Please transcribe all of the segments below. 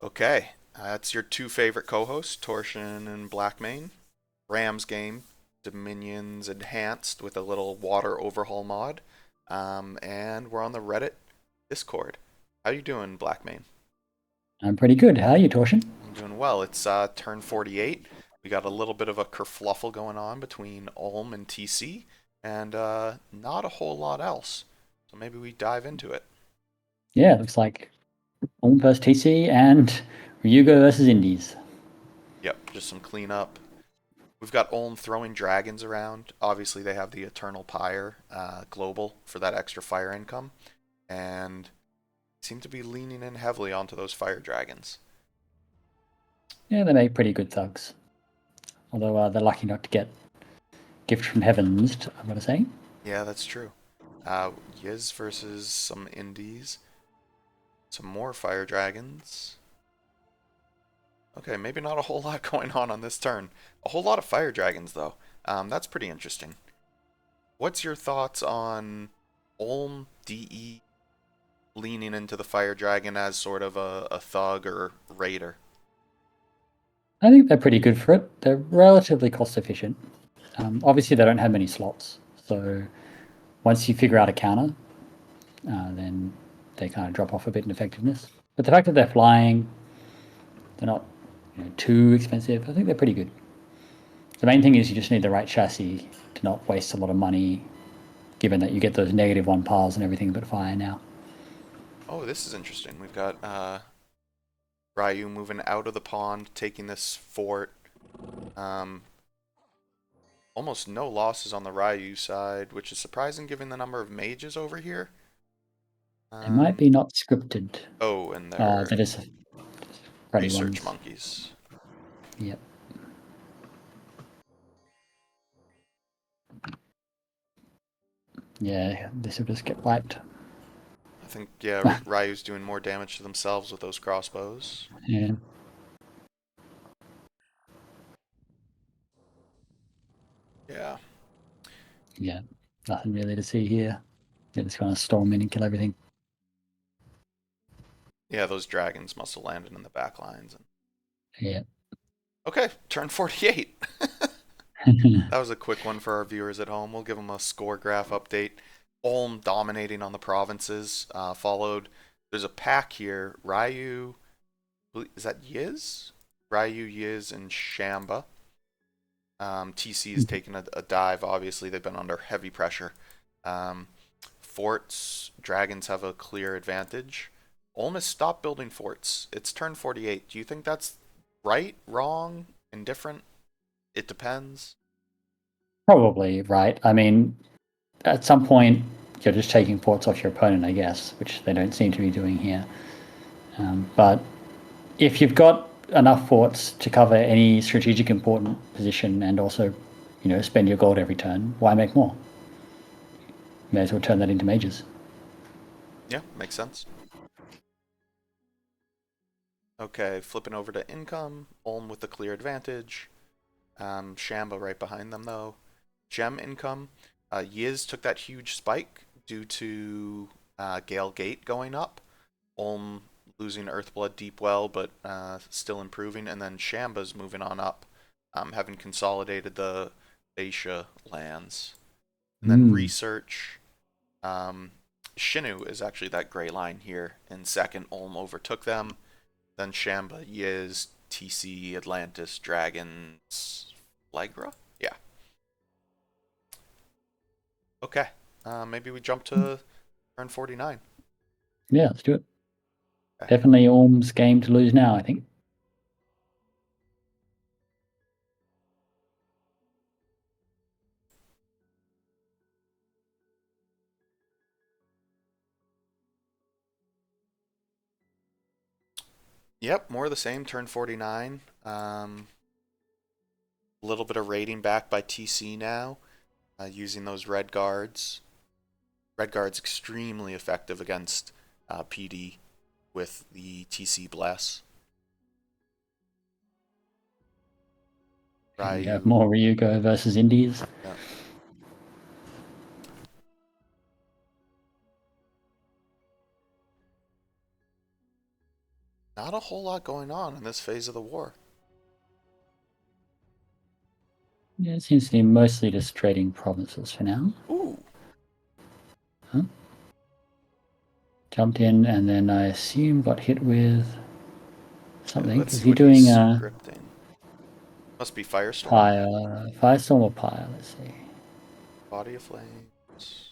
Okay, that's your two favorite co-hosts, Torsion and Blackmane. Rams game, Dominions enhanced with a little water overhaul mod. And we're on the Reddit Discord. How you doing, Blackmane? I'm pretty good. How are you, Torsion? I'm doing well. It's turn 48. We got a little bit of a kerfluffle going on between Ulm and TC, and not a whole lot else. So maybe we dive into it. Yeah, it looks like Ulm versus TC and Ryuga versus Indies. Yep, just some cleanup. We've got Ulm throwing dragons around. Obviously, they have the Eternal Pyre global for that extra fire income, and seem to be leaning in heavily onto those fire dragons. Yeah, they make pretty good thugs. Although they're lucky not to get gift from heavens, I'm going to say. Yeah, that's true. Yiz versus some indies. Some more fire dragons. Okay, maybe not a whole lot going on this turn. A whole lot of fire dragons, though. That's pretty interesting. What's your thoughts on Ulm DE leaning into the fire dragon as sort of a thug or raider? I think they're pretty good for it. They're relatively cost efficient. Obviously, they don't have many slots. So once you figure out a counter, then they kind of drop off a bit in effectiveness. But the fact that they're flying, they're not too expensive. I think they're pretty good. The main thing is you just need the right chassis to not waste a lot of money, given that you get those -1 piles and everything but fire now. Oh, this is interesting. We've got Ryu moving out of the pond, taking this fort. Um, Almost no losses on the Ryu side, which is surprising given the number of mages over here. They might Um, be not scripted. oh, and they're That is Freddy research ones. monkeys. Yep. Yeah, this will just get wiped. I think, yeah, Ryu's doing more damage to themselves with those crossbows. Yeah. Yeah. Yeah. Nothing really to see here. They just kind of storm in and kill everything. Yeah, those dragons must have landed in the back lines. Yeah. Okay, turn 48. That was a quick one for our viewers at home. We'll give them a score graph update. Ulm dominating on the provinces, followed. There's a pack here. Ryu, is that Yiz? Ryu, Yiz, and Shamba. TC is taking a dive. Obviously, they've been under heavy pressure. Um, Forts, Dragons have a clear advantage. Ulm has stopped building forts. It's turn 48. Do you think that's right, wrong, indifferent? It depends. Probably, right? I mean, at some point, you're just taking forts off your opponent, I guess, which they don't seem to be doing here. But if you've got enough forts to cover any strategic important position and also, spend your gold every turn, why make more? May as well turn that into mages. Yeah, makes sense. Okay, flipping over to income. Ulm with the clear advantage. Shamba right behind them, though. Gem income. Yiz took that huge spike due to Gale Gate going up. Ulm losing Earthblood Deep Well, but still improving. And then Shamba's moving on up, having consolidated the Asia lands. And then Mm. research. Um, Shinu is actually that gray line here. In second, Ulm overtook them. Then Shamba, Yiz, TC, Atlantis, Dragons, Flagra? Yeah. Okay. Maybe we jump to turn 49. Yeah, let's do it. Okay. Definitely Orm's game to lose now, I think. Yep, more of the same, turn 49. A little bit of rating back by TC now, using those red guards. Red guard's extremely effective against PD with the TC Bless. And we have Ryu. more Ryugo versus Indies. Yeah. Not a whole lot going on in this phase of the war. Yeah, it seems to be mostly just trading provinces for now. Ooh. Huh? Jumped in and then I assume got hit with Okay, something. let's Is see he what he's doing scripting. Must be Firestorm. Firestorm or Pyre? Let's see. Body of Flames.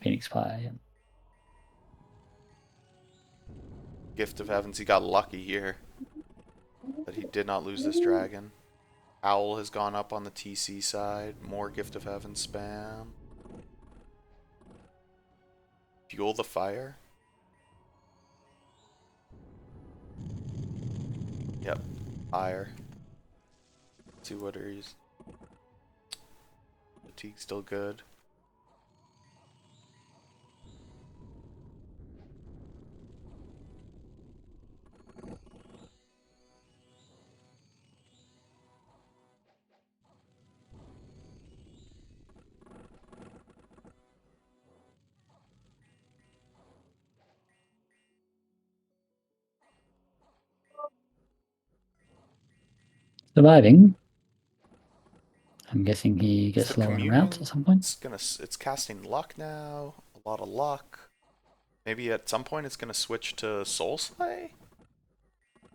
Phoenix Pyre, yeah. Gift of Heavens. He got lucky here that he did not lose this dragon. Owl has gone up on the TC side. More Gift of Heaven spam. Fuel the fire. Yep. Fire. See what he's. Fatigue's still good. Surviving. I'm guessing he It's the gets low on routes communing. at some point. It's casting luck now. A lot of luck. Maybe at some point it's gonna switch to Soul Slay?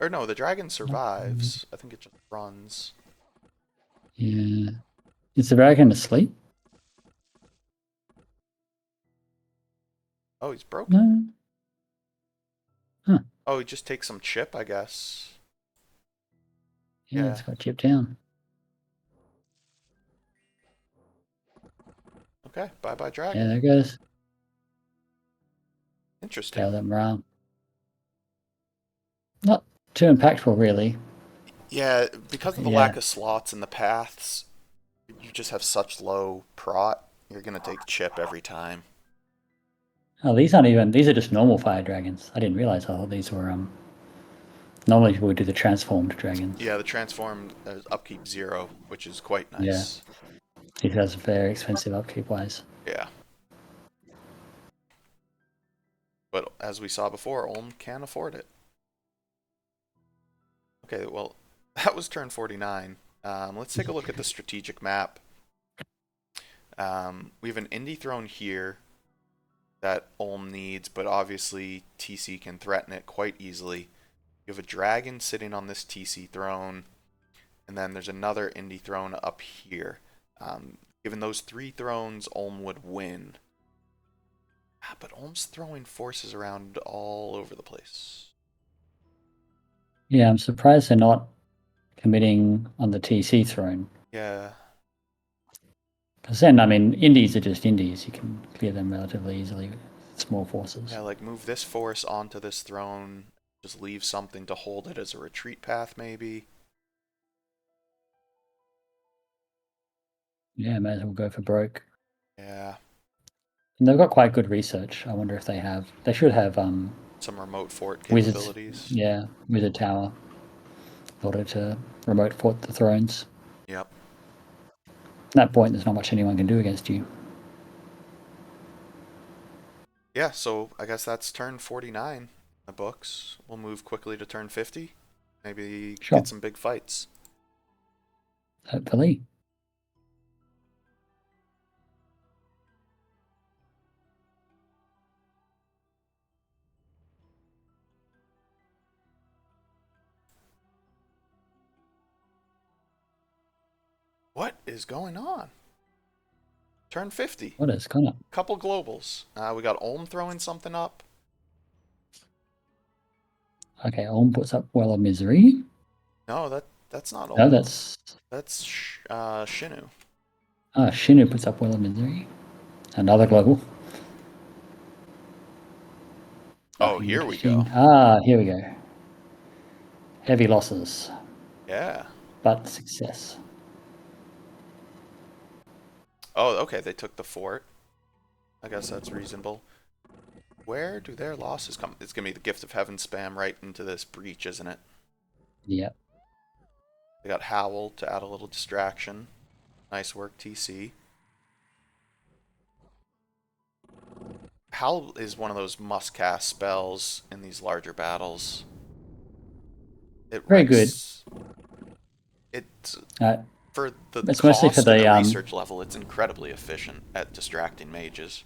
Or no, the dragon survives. I think it just runs. Yeah. Is the dragon asleep? Oh, he's broken. No. Huh. Oh, he just takes some chip, I guess. Yeah, Yeah. it's got chipped down. Okay, bye-bye Yeah, dragon. there goes. Interesting. Tail that morale. Not too impactful, really. Yeah, because of the Yeah. lack of slots in the paths, you just have such low prot, you're gonna take chip every time. Oh, these aren't even. These are just normal fire dragons. I didn't realize. I thought these were. Normally people would do the transformed dragons. Yeah, the transform is upkeep 0, which is quite Yeah. nice. These guys are very expensive upkeep wise. Yeah. But as we saw before, Ulm can't afford it. Okay, well, that was turn 49. Let's take a look at the strategic map. We have an indie throne here that Ulm needs, but obviously TC can threaten it quite easily. You have a dragon sitting on this TC throne, and then there's another indie throne up here. Given those 3 thrones, Ulm would win. But Ulm's throwing forces around all over the place. Yeah, I'm surprised they're not committing on the TC throne. Yeah. Because then, I mean, indies are just indies. You can clear them relatively easily with small forces. Yeah, like move this force onto this throne. Just leave something to hold it as a retreat path, maybe. Yeah, may as well go for broke. Yeah. And they've got quite good research. I wonder if they have. They should have Some remote fort wizards. capabilities. Yeah, wizard tower in order to remote fort the thrones. Yep. At that point, there's not much anyone can do against you. Yeah, so I guess that's turn 49 in the books. We'll move quickly to turn 50. Maybe Sure, get some big fights. hopefully. What is going on? Turn 50. What is kind of Couple globals. We got Ulm throwing something up. okay? Ulm puts up Well of Misery. No, that's not No, Ulm. that's That's Shinu. Shinu puts up Well of Misery. Another global. Oh, Nothing here we go. interesting. Here we go. Heavy losses, Yeah. but success. Oh, okay, they took the fort. I guess that's reasonable. Where do their losses come? It's gonna be the Gift of Heaven spam right into this breach, isn't it? Yeah. They got Howl to add a little distraction. Nice work, TC. Howl is one of those must-cast spells in these larger battles. It Very good. wrecks. It Uh, for the it's mostly for cost and the the research level. It's incredibly efficient at distracting mages.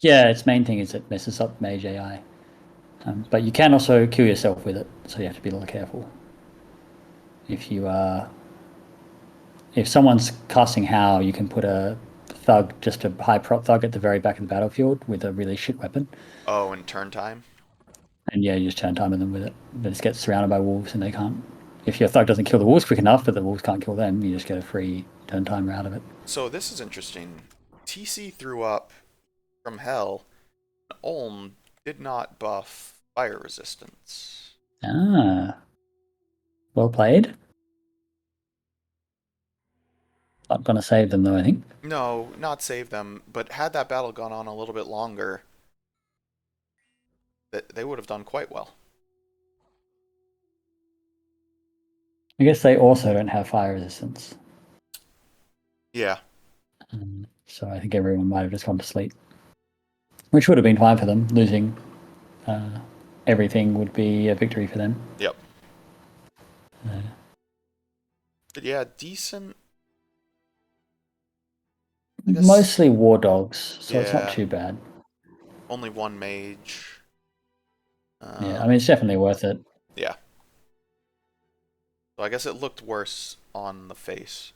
yeah. Its main thing is it messes up mage AI, but you can also kill yourself with it, so you have to be a little careful. If you if someone's casting Howl, you can put a thug, just a high prot thug at the very back of the battlefield with a really shit weapon, Oh, and turn time. and yeah, you just turn time on them with it. They just get surrounded by wolves and they can't. If your thug doesn't kill the wolves quick enough, but the wolves can't kill them, you just get a free turn timer out of it. So this is interesting. TC threw up from hell. Ulm did not buff fire resistance. Ah, well played. Not gonna save them though, I think. No, not save them, but had that battle gone on a little bit longer, they would have done quite well. I guess they also don't have fire resistance. Yeah, So I think everyone might have just gone to sleep, which would have been fine for them. Losing uh, everything would be a victory for them. yep. Uh, But yeah, decent. I guess, Mostly war dogs, so it's not yeah, too bad. only one mage. Yeah, I mean, it's definitely worth it. Yeah. So I guess it looked worse on the face.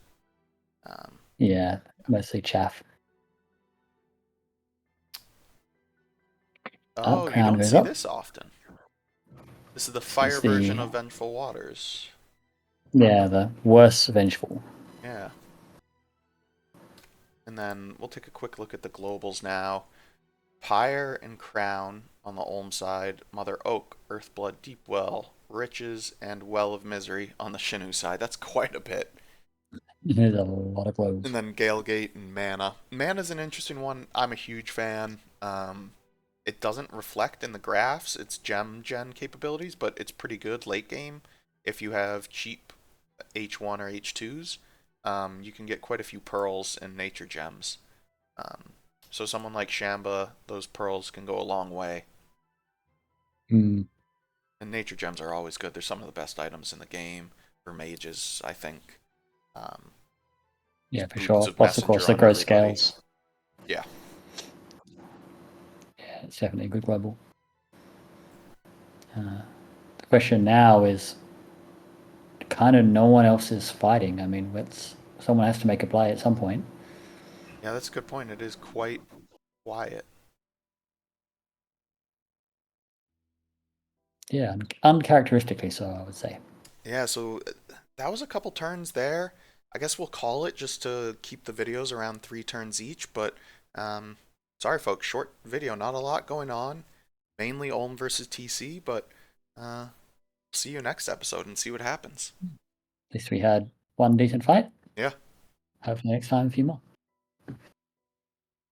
Um, Yeah, mostly chaff. Up, oh, you crown don't goes see up. this often. This is the This fire is version the, of Vengeful Waters. yeah, the worse vengeful. Yeah. And then we'll take a quick look at the globals now. Pyre and Crown on the Olm side, Mother Oak, Earthblood, Deepwell, Riches, and Well of Misery on the Shinu side. That's quite a bit. There's a lot of And globes. then Galegate and Mana. Mana's an interesting one. I'm a huge fan. It doesn't reflect in the graphs its gem gen capabilities, but it's pretty good late game. If you have cheap H1 or H2s, you can get quite a few pearls and nature gems. Um, so someone like Shamba, those pearls can go a long way. Mm, And nature gems are always good. They're some of the best items in the game for mages, I think. Um, yeah, just for boots sure. of Plus, of course, messenger the on growth everybody. scales. Yeah. Yeah, it's definitely a good global. The question now is kind of no one else is fighting. I mean, someone has to make a play at some point. Yeah, that's a good point. It is quite quiet. Yeah, uncharacteristically so, I would say. Yeah, so that was a couple turns there. I guess we'll call it just to keep the videos around 3 turns each, but um, sorry folks, short video, not a lot going on. Mainly Ulm versus TC, but see you next episode and see what happens. At least we had one decent fight. Yeah. Hopefully next time a few more.